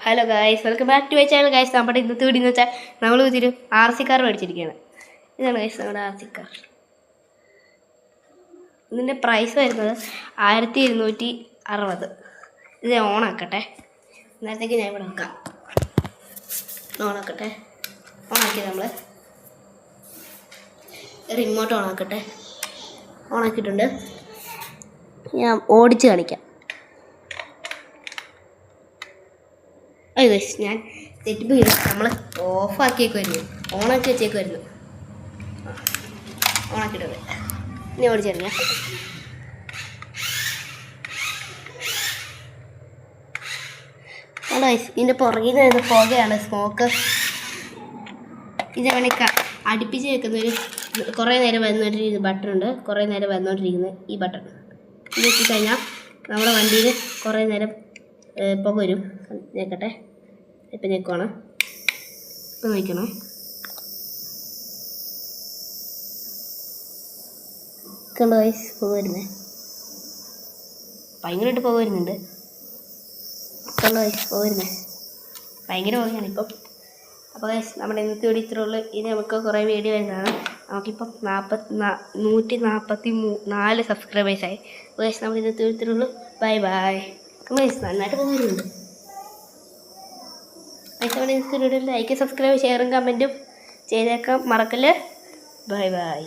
Hello guys, welcome back to my channel guys. നമ്മുടെ ഇന്നത്തെ video എന്ന് വെച്ചാൽ നമ്മൾ ഒരു RC കാർ മേടിച്ചിരിക്കുകയാണ്. ഇതാണ് ഗൈസ് നമ്മുടെ RC കാർ. ഇതിൻ്റെ പ്രൈസ് വരുന്നത് 1260. ഇത് ഓണാക്കട്ടെ. നേരത്തേക്ക് ഞാൻ ഇവിടെ വെക്കാം. ഓണാക്കട്ടെ. ഓണാക്കി നമ്മൾ റിമോട്ട് ഓണാക്കട്ടെ. ഓണാക്കിയിട്ടുണ്ട്. ഞാൻ ഓടിച്ച് കാണിക്കാം. അയ്യോ ഞാൻ തെറ്റിപ്പോയി. നമ്മൾ ഓഫാക്കിയേക്കുമായിരുന്നു, ഓണാക്കി വെച്ചേക്കുമായിരുന്നു. ഓണാക്കിയിട്ടുണ്ട്. ഇനി ഓടിച്ചറിയാം. ഹലോ ഇതിൻ്റെ പുറകിൽ നിന്ന് പുകയാണ്, സ്മോക്ക്. ഇത് വേണമെങ്കിൽ അടുപ്പിച്ച് വെക്കുന്നൊരു കുറേ നേരം വരുന്നൊരു ബട്ടൺ ഉണ്ട്. കുറേ നേരം വന്നുകൊണ്ടിരിക്കുന്ന ഈ ബട്ടൺ ഇത് വെച്ചിക്കഴിഞ്ഞാൽ നമ്മുടെ വണ്ടിയിൽ കുറേ നേരം പുക വരും. ഞെക്കട്ടെ. ഇപ്പം ഞെക്കുവാണ്. ഇപ്പം നോക്കണം. കണ്ടോ ഗൈസ്, പുക വരുന്നേ. ഭയങ്കരമായിട്ട് പുക വരുന്നുണ്ട്. കണ്ടോ ഗൈസ്, പുക വരുന്നേ. ഭയങ്കര പുകയാണ് ഇപ്പം. അപ്പോൾ ഗൈസ് നമ്മുടെ ഇന്നത്തെ വീഡിയോ ഇത്രേ ഉള്ളൂ. ഇനി നമുക്ക് കുറേ വീഡിയോ വരുന്നതാണ്. നമുക്കിപ്പം 144 സബ്സ്ക്രൈബേഴ്സായി. അപ്പോൾ ഗൈസ് നമ്മുടെ ഇന്നത്തെ വീഡിയോ ഇത്രേ ഉള്ളൂ. Bye bye. ഗൈസ് നന്നായിട്ട് പുക വരുന്നുണ്ട്. നമ്മുടെ ഇന്നത്തെ വീഡിയോ ലൈക്ക്, സബ്സ്ക്രൈബ്, ഷെയറും കമൻറ്റും ചെയ്തേക്കാം, മറക്കല്ലേ. Bye bye.